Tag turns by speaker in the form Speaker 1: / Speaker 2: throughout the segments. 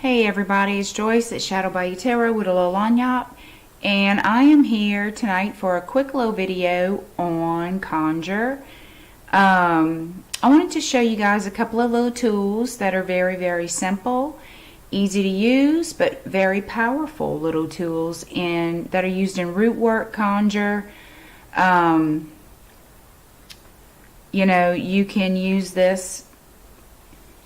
Speaker 1: Hey everybody, it's Joyce at Shadow Bayou Tarot with a little lanyap, and I am here tonight for a quick little video on Conjure. I wanted to show you guys a couple of little tools that are very simple, easy to use, but very powerful little tools that are used in root work, Conjure. You know, you can use this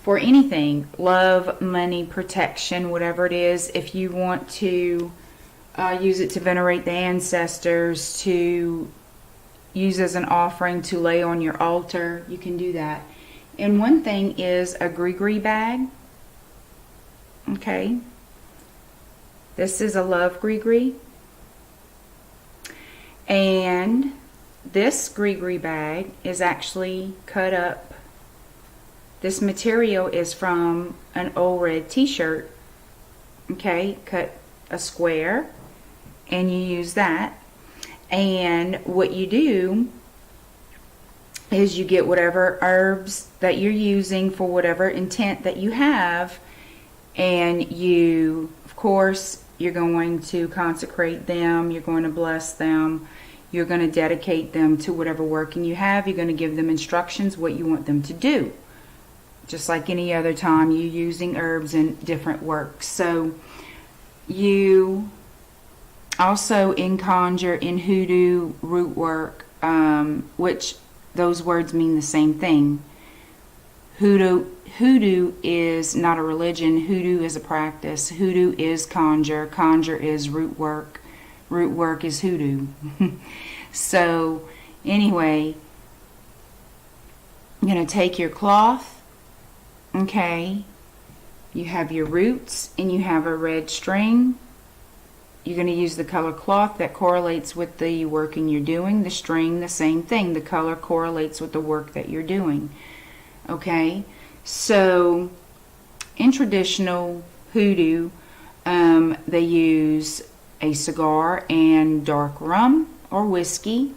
Speaker 1: for anything, love, money, protection, whatever it is. If you want to use it to venerate the ancestors, to use as an offering to lay on your altar, you can do that. And one thing is a Gris-Gris bag. Okay. This is a love Gris-Gris. And this Gris-Gris bag is actually cut up. This material is from an old red t-shirt. Okay, cut a square and you use that. And what you do is you get whatever herbs that you're using for whatever intent that you have, and you, of course, you're going to consecrate them, you're going to bless them, you're going to dedicate them to whatever working you have, you're going to give them instructions what you want them to do. Just like any other time you're using herbs in different works. So you also in Conjure, in Hoodoo root work, which those words mean the same thing. Hoodoo is not a religion. Hoodoo is a practice. Hoodoo is Conjure. Conjure is root work. Root work is Hoodoo. So anyway, you're going to take your cloth. Okay, you have your roots and you have a red string. You're going to use the color cloth that correlates with the working you're doing. The string, the same thing. The color correlates with the work that you're doing. Okay, so in traditional Hoodoo, they use a cigar and dark rum or whiskey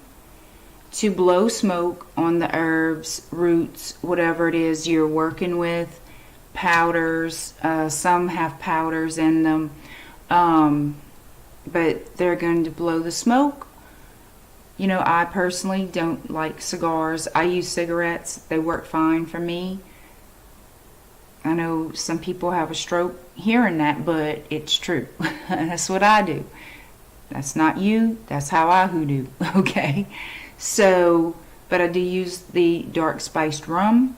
Speaker 1: to blow smoke on the herbs, roots, whatever it is you're working with, powders. Some have powders in them, but they're going to blow the smoke. You know, I personally don't like cigars. I use cigarettes. They work fine for me. I know some people have a stroke hearing that, but it's true. That's what I do. That's not you. That's how I hoodoo. Okay. So, but I do use the dark spiced rum,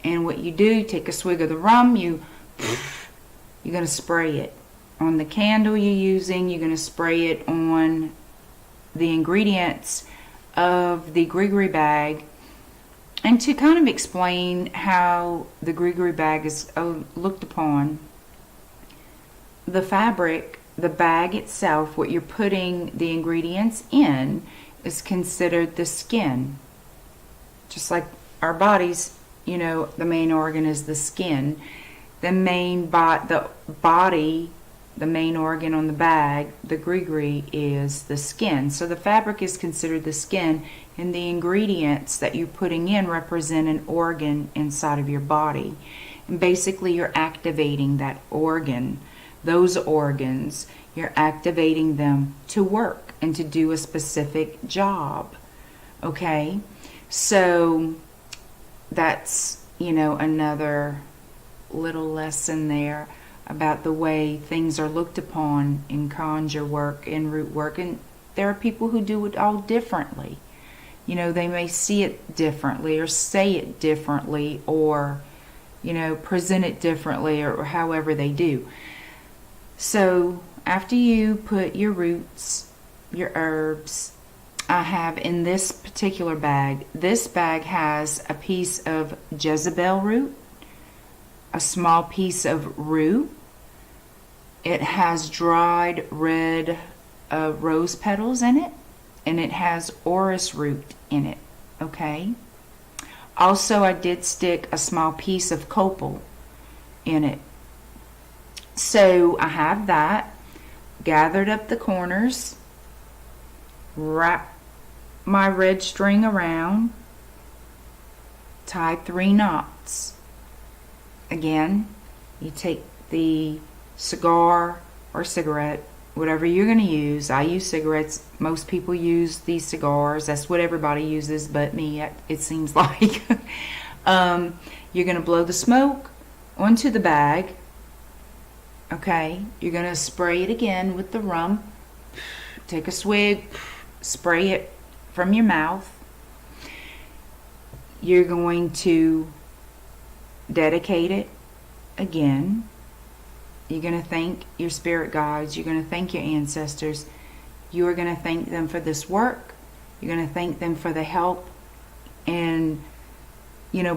Speaker 1: and what you do, take a swig of the rum, you're going to spray it on the candle you're using. You're going to spray it on the ingredients of the Gris-Gris bag. And to kind of explain how the Gris-Gris bag is looked upon, the fabric, the bag itself, what you're putting the ingredients in, is considered the skin. Just like our bodies, you know, the main organ is the skin. The main body, the main organ on the bag, the Gris-Gris, is the skin. So the fabric is considered the skin, and the ingredients that you're putting in represent an organ inside of your body. And basically you're activating that organ, those organs, you're activating them to work and to do a specific job. Okay, so that's, you know, another little lesson there about the way things are looked upon in conjure work and root work. And there are people who do it all differently. You know, they may see it differently or say it differently, or, you know, present it differently, or however they do. So after you put your roots, your herbs, I have in this particular bag, this bag has a piece of Jezebel root, a small piece of rue. It has dried red rose petals in it, and it has orris root in it. Okay. Also, I did stick a small piece of copal in it. So I have that, gathered up the corners, wrap my red string around, tie 3 knots. Again, you take the cigar or cigarette, whatever you're going to use. I use cigarettes. Most people use these cigars. That's what everybody uses but me, it seems like. You're going to blow the smoke onto the bag. Okay, you're going to spray it again with the rum. Take a swig, spray it from your mouth. You're going to dedicate it again. You're going to thank your spirit guides. You're going to thank your ancestors. You are going to thank them for this work. You're going to thank them for the help and,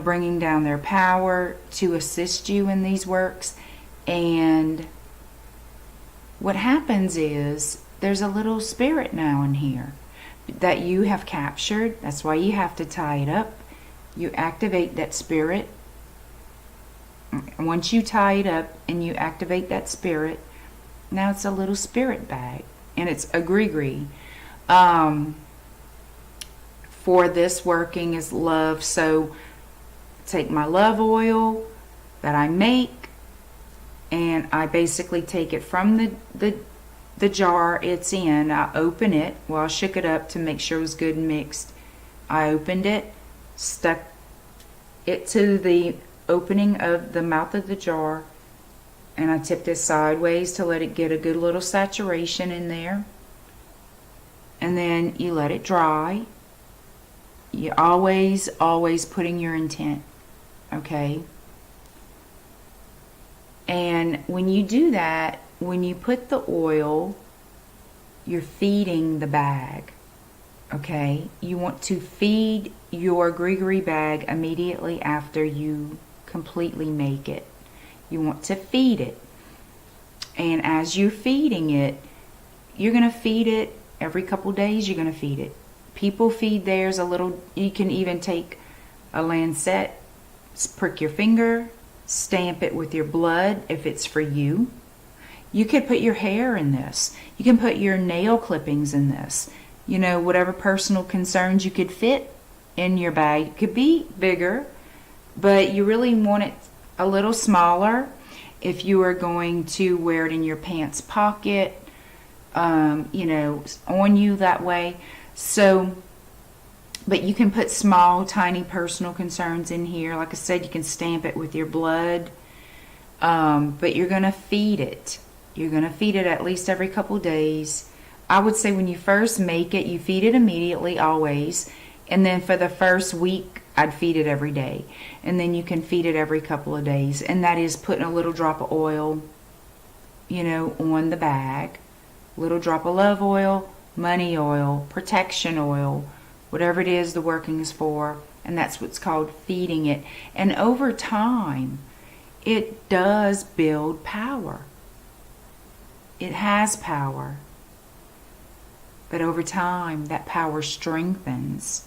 Speaker 1: bringing down their power to assist you in these works. And what happens is there's a little spirit now in here that you have captured. That's why you have to tie it up. You activate that spirit. Once you tie it up and you activate that spirit, now it's a little spirit bag, and it's a Gris Gris. For this working is love. So take my love oil that I make, and I basically take it from the jar it's in. I open it. Well, I shook it up to make sure it was good and mixed. I opened it, stuck it to the opening of the mouth of the jar, and I tipped it sideways to let it get a good little saturation in there. And then you let it dry. You always putting your intent, okay? And when you do that, when you put the oil, you're feeding the bag, okay? You want to feed your Gris Gris bag immediately after you completely make it. You want to feed it. And as you're feeding it, you're going to feed it every couple days. You're going to feed it. People feed theirs a little. You can even take a lancet, prick your finger, stamp it with your blood if it's for you. You could put your hair in this. You can put your nail clippings in this. Whatever personal concerns you could fit in your bag. It could be bigger, but you really want it a little smaller if you are going to wear it in your pants pocket, on you that way. So, but you can put small, tiny personal concerns in here. Like I said, you can stamp it with your blood, but you're going to feed it. You're going to feed it at least every couple days. I would say when you first make it, you feed it immediately, always. And then for the first week, I'd feed it every day. And then you can feed it every couple of days. And that is putting a little drop of oil, on the bag. Little drop of love oil, money oil, protection oil, whatever it is the working is for. And that's what's called feeding it. And over time, it does build power. It has power. But over time, that power strengthens.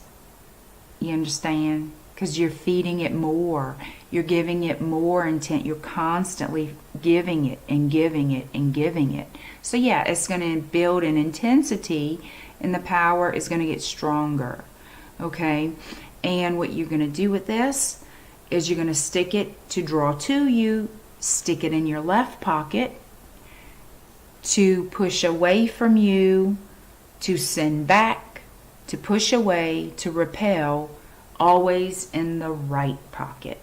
Speaker 1: You understand? Because you're feeding it more. You're giving it more intent. You're constantly giving it and giving it and giving it. So yeah, it's going to build an intensity, and the power is going to get stronger. Okay? And what you're going to do with this is you're going to stick it to draw to you, stick it in your left pocket, to push away from you, to send back, to push away, to repel, always in the right pocket.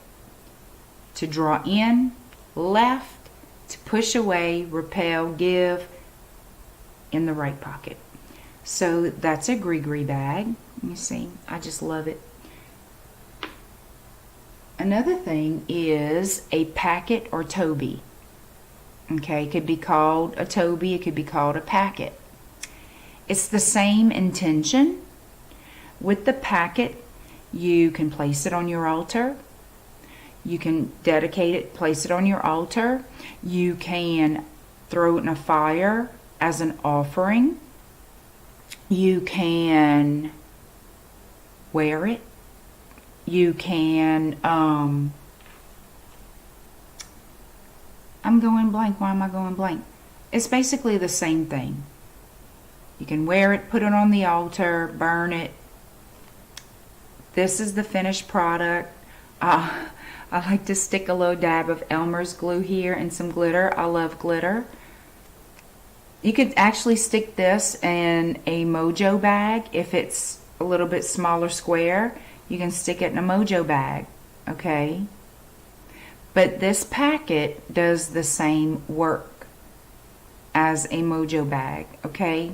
Speaker 1: To draw in, left, to push away, repel, give, in the right pocket. So that's a Gris Gris bag. You see, I just love it. Another thing is a packet or toby. Okay, it could be called a toby, it could be called a packet. It's the same intention. With the packet, you can place it on your altar. You can dedicate it, place it on your altar. You can throw it in a fire as an offering. You can wear it. You can, I'm going blank. Why am I going blank? It's basically the same thing. You can wear it, put it on the altar, burn it. This is the finished product. I like to stick a little dab of Elmer's glue here and some glitter. I love glitter. You could actually stick this in a mojo bag. If it's a little bit smaller square, you can stick it in a mojo bag, okay? But this packet does the same work as a mojo bag, okay?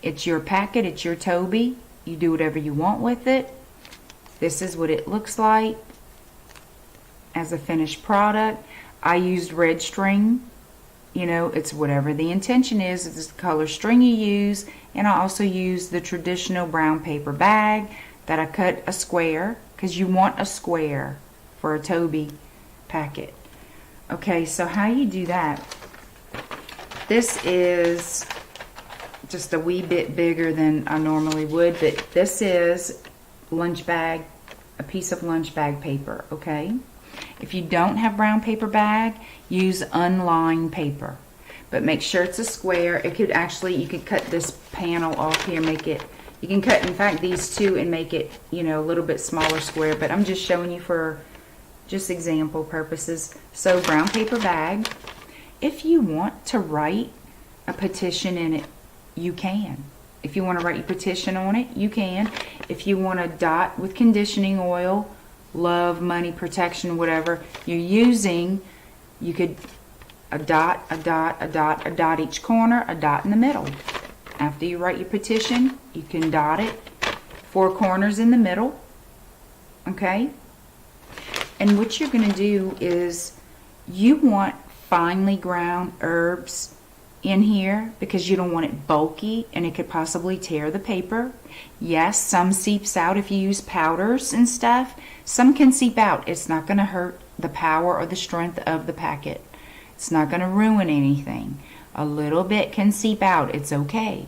Speaker 1: It's your packet, it's your Toby. You do whatever you want with it. This is what it looks like as a finished product. I used red string. You know, it's whatever the intention is. It's the color string you use. And I also use the traditional brown paper bag that I cut a square, because you want a square for a Toby packet. Okay, so how you do that? This is just a wee bit bigger than I normally would, but this is lunch bag, a piece of lunch bag paper, okay? If you don't have brown paper bag, use unlined paper, but make sure it's a square. It could actually, you could cut this panel off here, make it, you can cut in fact these two and make it, you know, a little bit smaller square, but I'm just showing you for just example purposes. So brown paper bag. If you want to write a petition in it, you can. If you want to write your petition on it, you can. If you want to dot with conditioning oil, love, money, protection, whatever you're using, you could a dot, a dot, a dot, a dot each corner, a dot in the middle. After you write your petition, you can dot it, 4 corners in the middle, okay? And what you're going to do is you want finely ground herbs in here because you don't want it bulky and it could possibly tear the paper. Yes, some seeps out if you use powders and stuff. Some can seep out. It's not going to hurt the power or the strength of the packet. It's not going to ruin anything. A little bit can seep out. It's okay.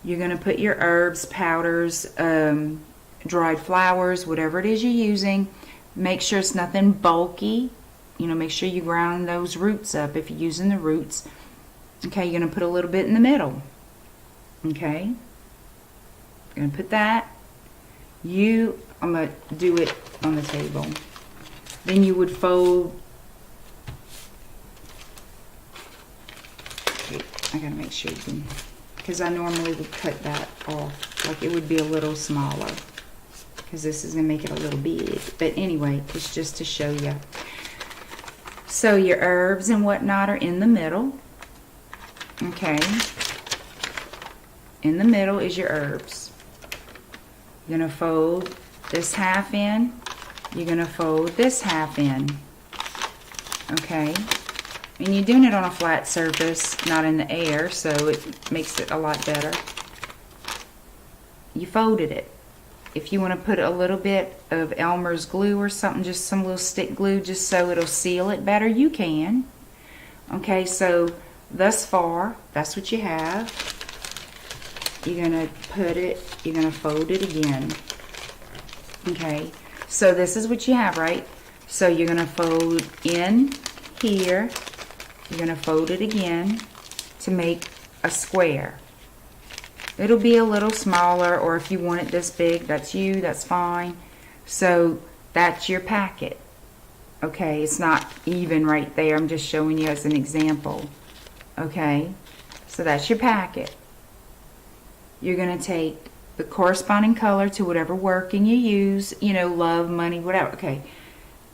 Speaker 1: You're going to put your herbs, powders, dried flowers, whatever it is you're using. Make sure it's nothing bulky. You know, make sure you ground those roots up if you're using the roots. Okay, you're going to put a little bit in the middle. Okay, you're going to put that. I'm going to do it on the table. Then you would fold. Okay, I got to make sure you can, because I normally would cut that off. Like it would be a little smaller, because this is going to make it a little big. But anyway, it's just to show you. So your herbs and whatnot are in the middle. Okay, in the middle is your herbs. You're going to fold this half in. You're going to fold this half in. Okay, and you're doing it on a flat surface, not in the air, so it makes it a lot better. You folded it. If you want to put a little bit of Elmer's glue or something, just some little stick glue, just so it'll seal it better, you can. Okay, so thus far, that's what you have. You're going to put it, you're going to fold it again. Okay, so this is what you have, right? So you're going to fold in here. You're going to fold it again to make a square. It'll be a little smaller, or if you want it this big, that's you, that's fine. So that's your packet. Okay, it's not even right there. I'm just showing you as an example. Okay, so that's your packet. You're going to take the corresponding color to whatever working you use, you know, love, money, whatever. Okay,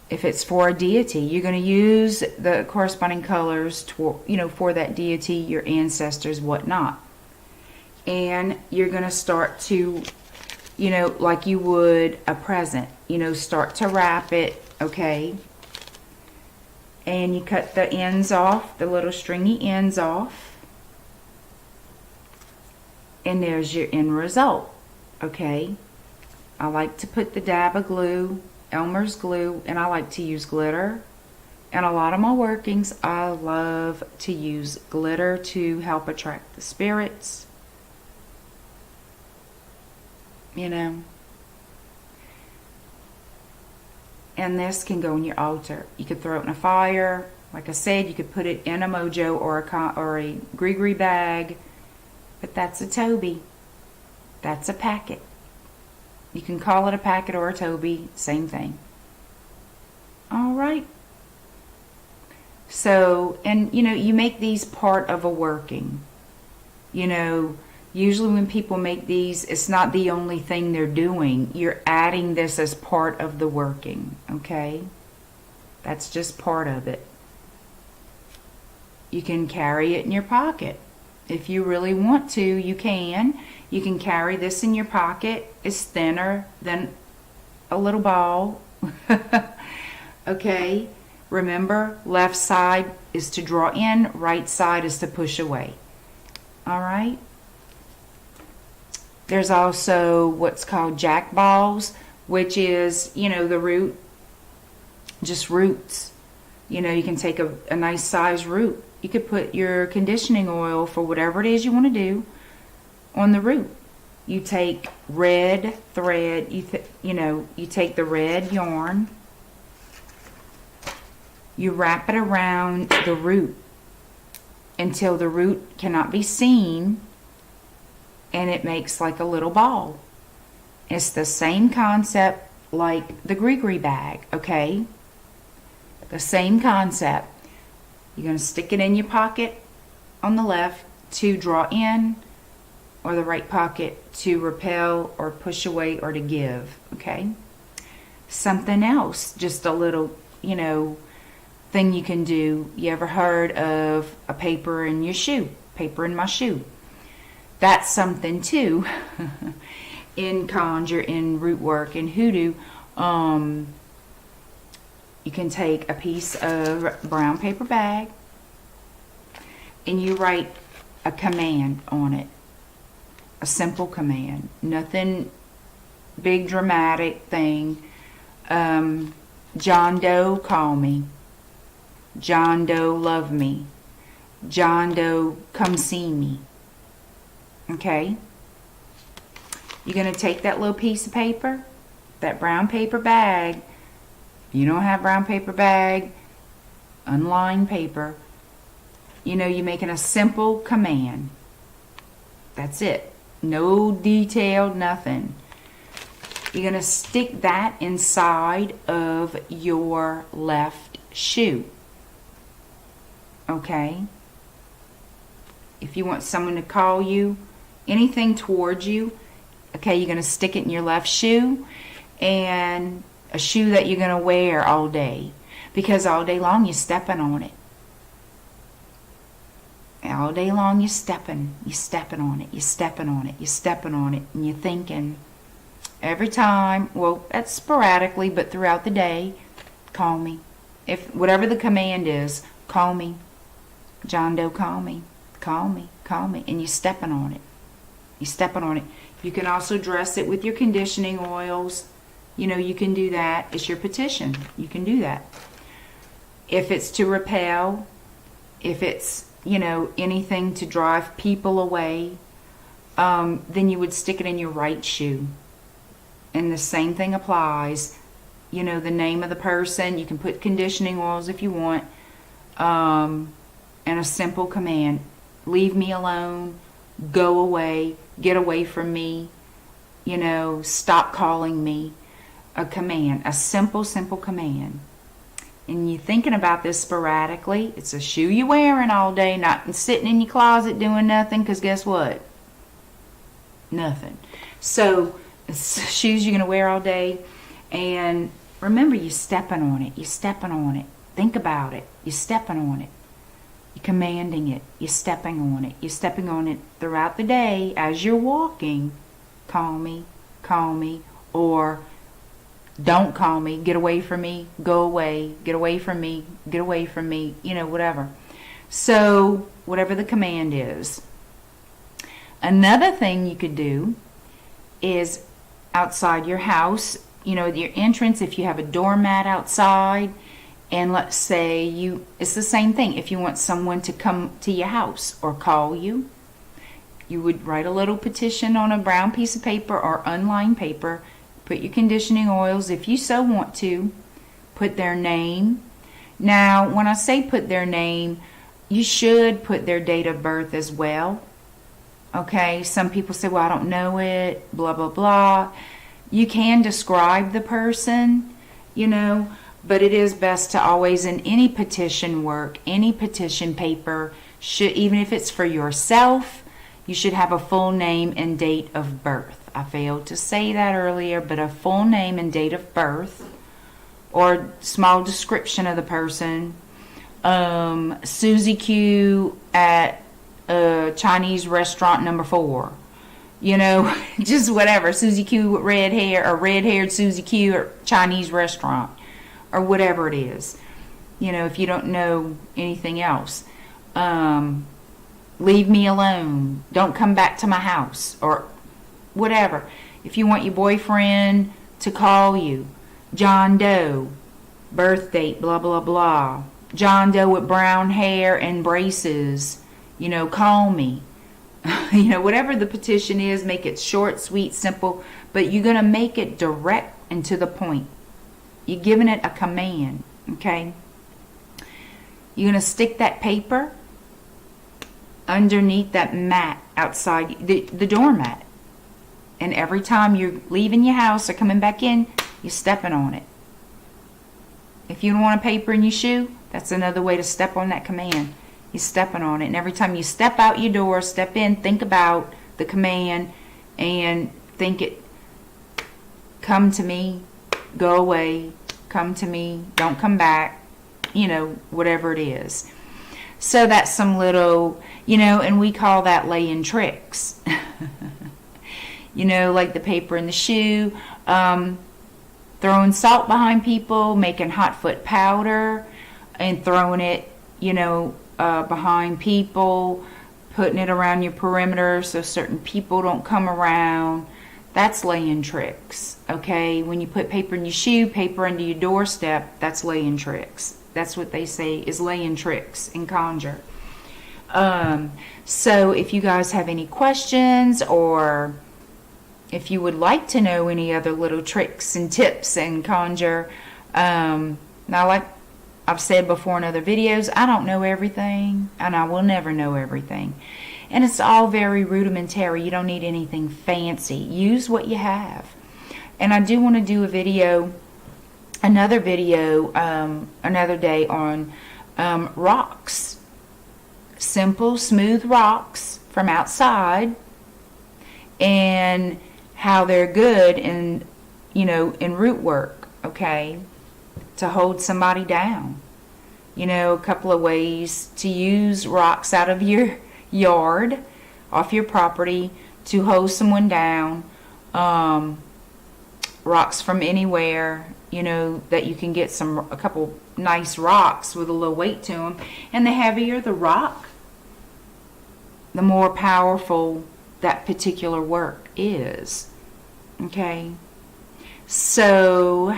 Speaker 1: if it's for a deity, you're going to use the corresponding colors to, you know, for that deity, your ancestors, whatnot. And you're going to start to, you know, like you would a present, you know, start to wrap it, okay? And you cut the ends off, the little stringy ends off. And there's your end result, okay? I like to put the dab of glue, Elmer's glue, and I like to use glitter. And a lot of my workings, I love to use glitter to help attract the spirits. You know, and this can go in your altar. You could throw it in a fire. Like I said, you could put it in a mojo or a Gris-Gris bag. But that's a Toby. That's a packet. You can call it a packet or a Toby, same thing. All right. So, and you make these part of a working. Usually when people make these, it's not the only thing they're doing. You're adding this as part of the working, okay? That's just part of it. You can carry it in your pocket. If you really want to, you can. You can carry this in your pocket. It's thinner than a little ball. Okay? Remember, left side is to draw in, right side is to push away. All right? There's also what's called jack balls, which is, the root, just roots. You can take a nice size root. You could put your conditioning oil for whatever it is you want to do on the root. You take red thread, you take the red yarn, you wrap it around the root until the root cannot be seen, and it makes like a little ball. It's the same concept like the Gris-Gris bag, okay? The same concept. You're going to stick it in your pocket on the left to draw in, or the right pocket to repel or push away or to give, okay? Something else, just a little, thing you can do. You ever heard of a paper in your shoe? Paper in my shoe. That's something too. In Conjure, in root work, in Hoodoo, you can take a piece of brown paper bag and you write a command on it. A simple command. Nothing big dramatic thing. John Doe, call me. John Doe, love me. John Doe, come see me. Okay? You're going to take that little piece of paper, that brown paper bag. If you don't have brown paper bag, unlined paper, you're making a simple command. That's it. No detailed, nothing. You're going to stick that inside of your left shoe. Okay? If you want someone to call you, anything towards you, okay, you're going to stick it in your left shoe, and a shoe that you're going to wear all day, because all day long you're stepping on it. All day long you're stepping on it, you're stepping on it, you're stepping on it, and you're thinking every time, well, that's sporadically, but throughout the day, call me. If whatever the command is, call me. John Doe, call me. Call me, call me. And you're stepping on it. You're stepping on it. You can also dress it with your conditioning oils. You can do that. It's your petition. You can do that. If it's to repel, if it's, anything to drive people away, then you would stick it in your right shoe. And the same thing applies. The name of the person. You can put conditioning oils if you want. And a simple command. Leave me alone. Go away. Get away from me. Stop calling me. A command. A simple command. And you're thinking about this sporadically. It's a shoe you're wearing all day, not sitting in your closet doing nothing, because guess what? Nothing. So, it's shoes you're going to wear all day. And remember, you're stepping on it. You're stepping on it. Think about it. You're stepping on it. You're commanding it. You're stepping on it. You're stepping on it throughout the day as you're walking. Call me, or don't call me, get away from me, go away, get away from me, get away from me, whatever. So, whatever the command is. Another thing you could do is outside your house, your entrance, if you have a doormat outside, and let's say it's the same thing. If you want someone to come to your house or call you, you would write a little petition on a brown piece of paper or unlined paper. Put your conditioning oils, if you so want to. Put their name. Now, when I say put their name, you should put their date of birth as well. Okay, some people say, well, I don't know it, blah, blah, blah. You can describe the person, But it is best to always, in any petition work, any petition paper, even if it's for yourself, you should have a full name and date of birth. I failed to say that earlier, but a full name and date of birth, or small description of the person. Susie Q at Chinese restaurant number 4. You know, just whatever. Susie Q with red hair, or red-haired Susie Q at Chinese restaurant, or whatever it is. You know, if you don't know anything else. Leave me alone. Don't come back to my house, or whatever. If you want your boyfriend to call you, John Doe, birth date, blah, blah, blah. John Doe with brown hair and braces, you know, call me. You know, whatever the petition is, make it short, sweet, simple, but you're going to make it direct and to the point. You're giving it a command, okay? You're going to stick that paper underneath that mat outside, the doormat. And every time you're leaving your house or coming back in, you're stepping on it. If you don't want a paper in your shoe, that's another way to step on that command. You're stepping on it. And every time you step out your door, step in, think about the command and think it, come to me, go away, come to me, don't come back, you know, whatever it is. So that's some little, you know, and we call that laying tricks. You know, like the paper in the shoe, throwing salt behind people, making hot foot powder, and throwing it, you know, behind people, putting it around your perimeter so certain people don't come around. That's laying tricks, okay? When you put paper in your shoe, paper under your doorstep, that's laying tricks. That's what they say is laying tricks in Conjure. So if you guys have any questions, or if you would like to know any other little tricks and tips in Conjure, now like I've said before in other videos, I don't know everything, and I will never know everything. And it's all very rudimentary. You don't need anything fancy. Use what you have. And I do want to do a video, another video, another day on rocks. Simple, smooth rocks from outside, and how they're good in, you know, in root work, okay, to hold somebody down. You know, a couple of ways to use rocks out of your yard, off your property, to hold someone down. Rocks from anywhere, you know, that you can get a couple nice rocks with a little weight to them. And the heavier the rock, the more powerful that particular work is. Okay, so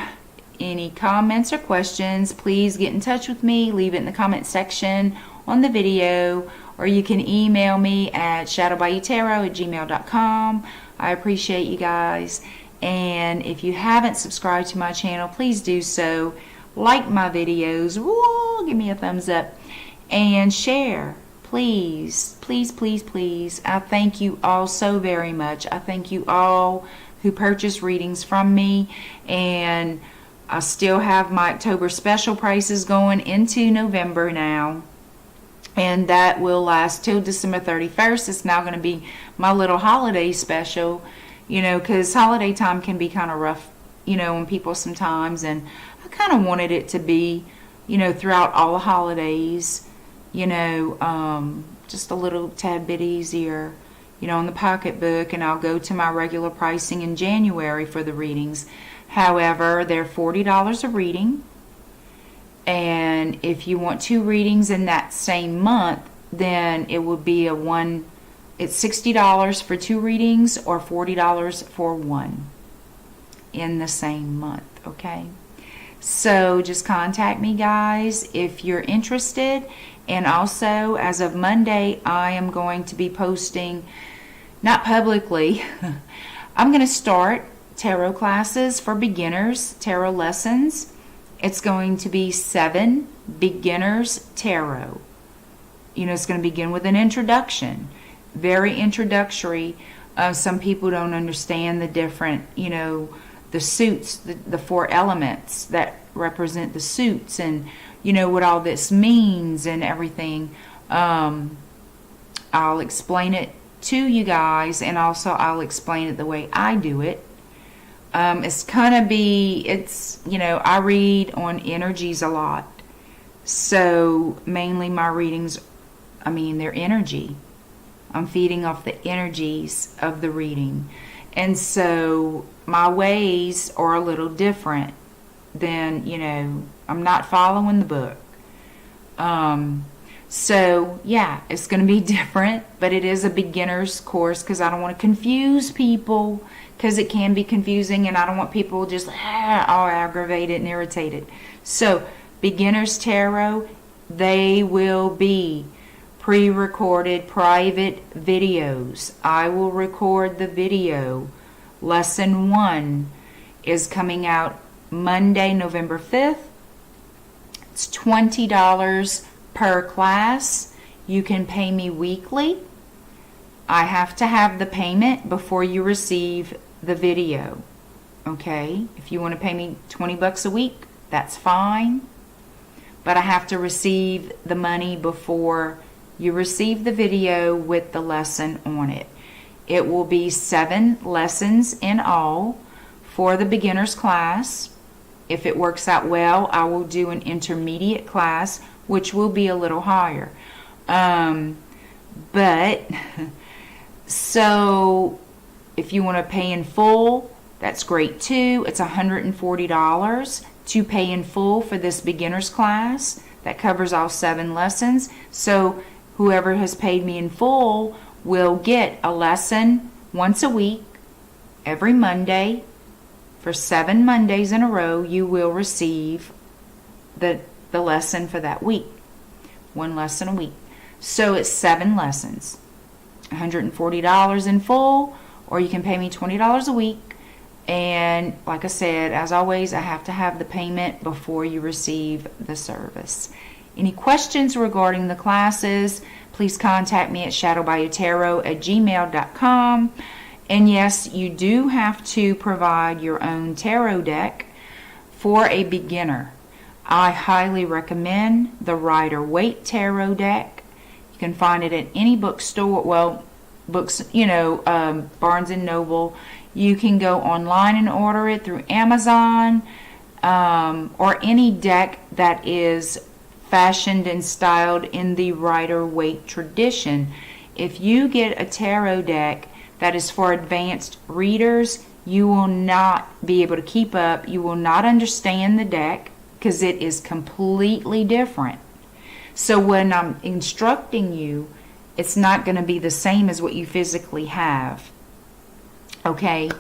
Speaker 1: any comments or questions, please get in touch with me. Leave it in the comment section on the video, or you can email me at shadowbayoutarot@gmail.com. I appreciate you guys, and if you haven't subscribed to my channel, please do so. Like my videos, woo, give me a thumbs up, and share. Please, please, please, please. I thank you all so very much. I thank you all who purchase readings from me, and I still have my October special prices going into November now, and that will last till December 31st. It's now going to be my little holiday special, you know, because holiday time can be kind of rough, you know, on people sometimes, and I kind of wanted it to be, you know, throughout all the holidays, you know, just a little tad bit easier, you know, in the pocketbook, and I'll go to my regular pricing in January for the readings. However, they're $40 a reading, and if you want 2 readings in that same month, then it would be it's $60 for 2 readings, or $40 for 1 in the same month, okay? So just contact me, guys, if you're interested. And also, as of Monday, I am going to be posting, not publicly, I'm going to start tarot classes for beginners, tarot lessons. It's going to be 7 beginners tarot. You know, it's going to begin with an introduction, very introductory. Some people don't understand the different, you know, the suits, the 4 elements that represent the suits, and what all this means and everything. I'll explain it to you guys, and also I'll explain it the way I do it. It's gonna be, I read on energies a lot. So mainly my readings, they're energy. I'm feeding off the energies of the reading. And so my ways are a little different than, I'm not following the book. So yeah, it's going to be different, but it is a beginner's course because I don't want to confuse people, because it can be confusing, and I don't want people just all aggravated and irritated. So beginner's tarot, they will be pre-recorded private videos. I will record the video. Lesson 1 is coming out Monday, November 5th. It's $20 per class. You can pay me weekly. I have to have the payment before you receive the video. Okay? If you want to pay me $20 a week, that's fine. But I have to receive the money before you receive the video with the lesson on it. It will be 7 lessons in all for the beginner's class. If it works out well, I will do an intermediate class, which will be a little higher. So if you want to pay in full, that's great too. It's $140 to pay in full for this beginner's class. That covers all 7 lessons. So whoever has paid me in full will get a lesson once a week, every Monday. For 7 Mondays in a row, you will receive the lesson for that week. 1 lesson a week. So it's 7 lessons. $140 in full, or you can pay me $20 a week. And like I said, as always, I have to have the payment before you receive the service. Any questions regarding the classes, please contact me at shadowbayoutarot@gmail.com. And yes, you do have to provide your own tarot deck for a beginner. I highly recommend the Rider-Waite Tarot deck. You can find it at any bookstore, books, Barnes & Noble. You can go online and order it through Amazon, or any deck that is fashioned and styled in the Rider-Waite tradition. If you get a tarot deck that is for advanced readers, you will not be able to keep up. You will not understand the deck because it is completely different. So when I'm instructing you, it's not going to be the same as what you physically have. Okay,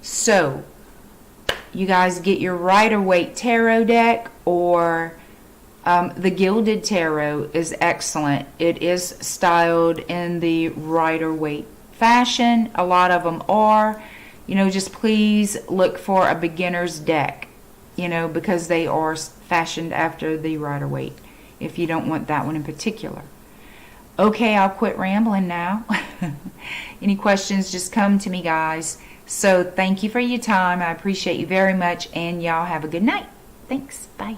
Speaker 1: so you guys get your Rider-Waite Tarot deck, or the Gilded Tarot is excellent. It is styled in the Rider-Waite fashion. A lot of them are. Just please look for a beginner's deck, because they are fashioned after the Rider-Waite, if you don't want that one in particular. Okay, I'll quit rambling now. Any questions, just come to me, guys. So thank you for your time. I appreciate you very much, and y'all have a good night. Thanks. Bye.